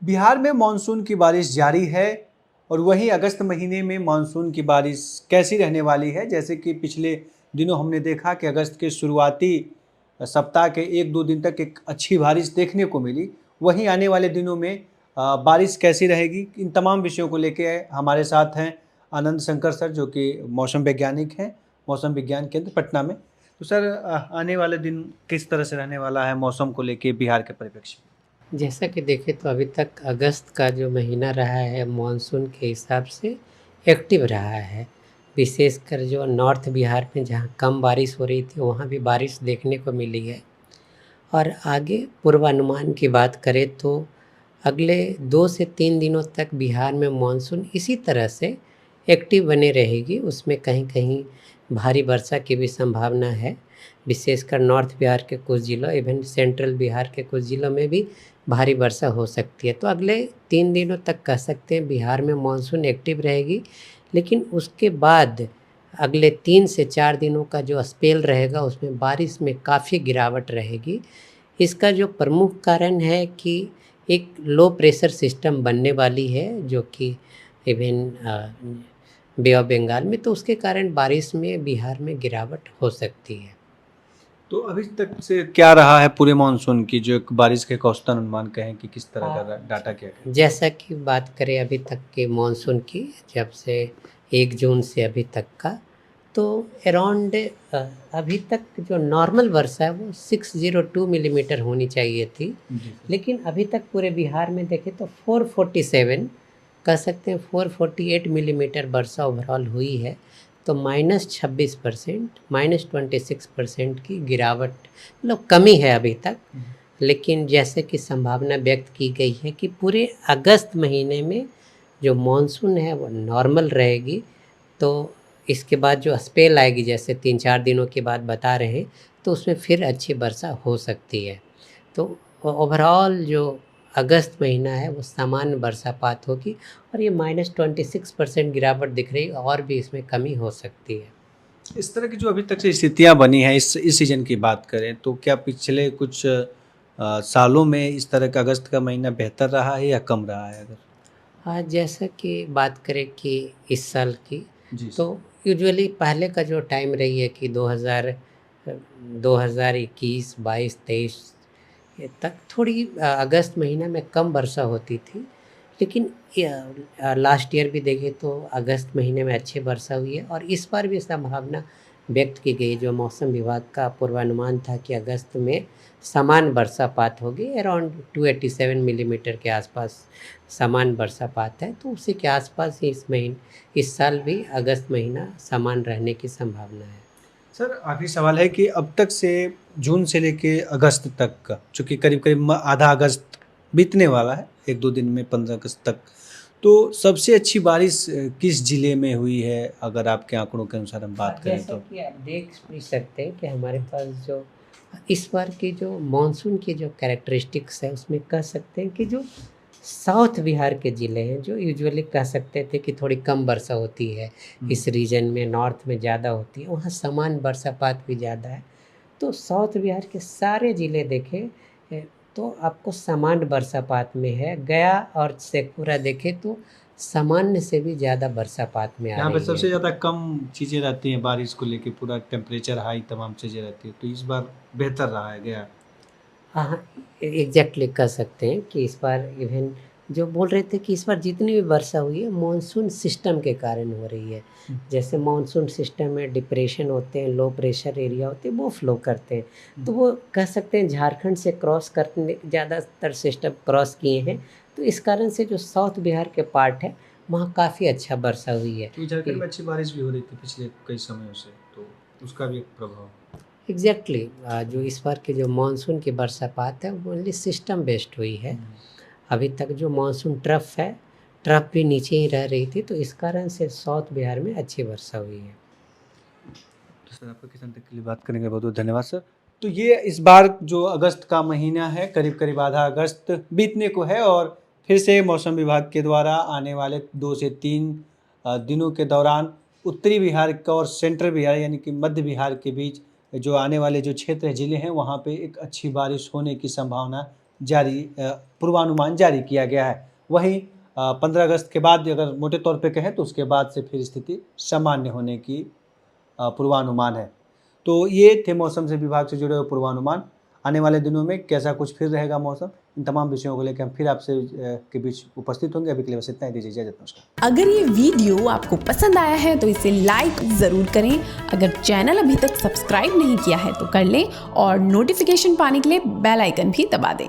बिहार में मानसून की बारिश जारी है और वहीं अगस्त महीने में मानसून की बारिश कैसी रहने वाली है। जैसे कि पिछले दिनों हमने देखा कि अगस्त के शुरुआती सप्ताह के 1-2 दिन तक एक अच्छी बारिश देखने को मिली। वहीं आने वाले दिनों में बारिश कैसी रहेगी, इन तमाम विषयों को लेके हमारे साथ हैं आनंद शंकर सर, जो कि मौसम वैज्ञानिक हैं, मौसम विज्ञान केंद्र पटना में। तो सर, आने वाले दिन किस तरह से रहने वाला है मौसम को लेके बिहार के परिप्रेक्ष्य में? जैसा कि देखें तो अभी तक अगस्त का जो महीना रहा है मानसून के हिसाब से एक्टिव रहा है। विशेषकर जो नॉर्थ बिहार में जहाँ कम बारिश हो रही थी वहाँ भी बारिश देखने को मिली है। और आगे पूर्वानुमान की बात करें तो अगले 2 से 3 दिनों तक बिहार में मानसून इसी तरह से एक्टिव बने रहेगी। उसमें कहीं कहीं भारी वर्षा की भी संभावना है। विशेषकर नॉर्थ बिहार के कुछ ज़िलों, इवन सेंट्रल बिहार के कुछ ज़िलों में भी भारी वर्षा हो सकती है। तो अगले 3 दिनों तक कह सकते हैं बिहार में मानसून एक्टिव रहेगी। लेकिन उसके बाद अगले 3 से 4 दिनों का जो स्पेल रहेगा उसमें बारिश में काफ़ी गिरावट रहेगी। इसका जो प्रमुख कारण है कि एक लो प्रेशर सिस्टम बनने वाली है जो कि इवन बे ऑफ बंगाल में, तो उसके कारण बारिश में बिहार में गिरावट हो सकती है। तो अभी तक से क्या रहा है पूरे मानसून की जो एक बारिश के औसतन अनुमान कहें कि किस तरह का डाटा क्या है? जैसा कि बात करें अभी तक के मानसून की, जब से 1 जून से अभी तक का, तो अराउंड अभी तक जो नॉर्मल वर्षा है वो 602 मिलीमीटर होनी चाहिए थी। लेकिन अभी तक पूरे बिहार में देखें तो 447 कह सकते हैं 448 मिलीमीटर वर्षा ओवरऑल हुई है। तो -26%, -26% की गिरावट, मतलब कमी है अभी तक। लेकिन जैसे कि संभावना व्यक्त की गई है कि पूरे अगस्त महीने में जो मानसून है वो नॉर्मल रहेगी। तो इसके बाद जो स्पेल आएगी, जैसे 3-4 दिनों के बाद बता रहे हैं, तो उसमें फिर अच्छी वर्षा हो सकती है। तो ओवरऑल जो अगस्त महीना है वो सामान्य वर्षापात होगी और ये -26% गिरावट दिख रही है, और भी इसमें कमी हो सकती है। इस तरह की जो अभी तक से स्थितियां बनी हैं इस सीजन की बात करें तो क्या पिछले कुछ सालों में इस तरह का अगस्त का महीना बेहतर रहा है या कम रहा है अगर? हाँ, जैसा कि बात करें कि इस साल की, जी तो यूजुअली पहले का जो टाइम रही है कि 2021, 22, 23 तक थोड़ी अगस्त महीना में कम वर्षा होती थी। लेकिन लास्ट ईयर भी देखें तो अगस्त महीने में अच्छी वर्षा हुई है, और इस बार भी संभावना व्यक्त की गई। जो मौसम विभाग का पूर्वानुमान था कि अगस्त में समान वर्षापात होगी, अराउंड 287 मिलीमीटर के आसपास समान वर्षापात है। तो उसी के आसपास ही इस साल भी अगस्त महीना समान रहने की संभावना है। सर, आखिरी सवाल है कि अब तक से जून से लेके अगस्त तक का, चूँकि करीब-करीब आधा अगस्त बीतने वाला है, 1-2 दिन में 15 अगस्त तक, तो सबसे अच्छी बारिश किस ज़िले में हुई है अगर आपके आंकड़ों के अनुसार हम बात करें जैसा तो? कि आप देख भी सकते हैं कि हमारे पास जो इस बार की जो मानसून की जो कैरेक्टरिस्टिक्स है उसमें कह सकते हैं कि जो साउथ बिहार के ज़िले हैं, जो यूजुअली कह सकते थे कि थोड़ी कम वर्षा होती है इस रीजन में, नॉर्थ में ज़्यादा होती है, वहाँ समान वर्षापात भी ज़्यादा है। तो साउथ बिहार के सारे ज़िले देखें तो आपको समान वर्षापात में है। गया और शेखपुरा देखें तो सामान्य से भी ज़्यादा वर्षापात में आ यहाँ पे रही है। सबसे ज़्यादा कम चीज़ें रहती हैं बारिश को लेके, पूरा टेम्परेचर हाई तमाम चीज़ें रहती हैं, तो इस बार बेहतर रहा है गया। हाँ, हाँ, एग्ज़ैक्टली कह सकते हैं कि इस बार इवन जो बोल रहे थे कि इस बार जितनी भी वर्षा हुई है मानसून सिस्टम के कारण हो रही है। जैसे मानसून सिस्टम में डिप्रेशन होते हैं, लो प्रेशर एरिया होते हैं, वो फ्लो करते हैं। तो वो कह सकते हैं झारखंड से क्रॉस करने ज़्यादातर सिस्टम क्रॉस किए हैं। तो इस कारण से जो साउथ बिहार के पार्ट है वहाँ काफ़ी अच्छा वर्षा हुई है। तो झारखंड में अच्छी बारिश भी हो रही थी पिछले कई समयों से, तो उसका भी एक प्रभाव। एग्जैक्टली जो इस बार के जो मानसून की बरसात है वो ओनली सिस्टम बेस्ड हुई है। अभी तक जो मानसून ट्रफ है, ट्रफ भी नीचे ही रह रही थी, तो इस कारण से साउथ बिहार में अच्छी वर्षा हुई है। तो सर, आपका किसान तक के लिए बात करने का बहुत बहुत धन्यवाद सर। तो ये इस बार जो अगस्त का महीना है, करीब करीब आधा अगस्त बीतने को है और फिर से मौसम विभाग के द्वारा आने वाले 2 से 3 दिनों के दौरान उत्तरी बिहार का और सेंट्रल बिहार यानी कि मध्य बिहार के बीच जो आने वाले जो क्षेत्र ज़िले हैं वहाँ पे एक अच्छी बारिश होने की संभावना पूर्वानुमान जारी किया गया है। वहीं 15 अगस्त के बाद अगर मोटे तौर पे कहें तो उसके बाद से फिर स्थिति सामान्य होने की पूर्वानुमान है। तो ये थे मौसम से विभाग से जुड़े हुए पूर्वानुमान। आने वाले दिनों में कैसा कुछ फिर रहेगा मौसम, इन तमाम विषयों को लेकर हम फिर आपसे के बीच उपस्थित होंगे। अभी के लिए बस इतना ही, दीजिए इजाजत, नमस्कार। अगर ये वीडियो आपको पसंद आया है तो इसे लाइक ज़रूर करें। अगर चैनल अभी तक सब्सक्राइब नहीं किया है तो कर लें और नोटिफिकेशन पाने के लिए बेल आइकन भी दबा दें।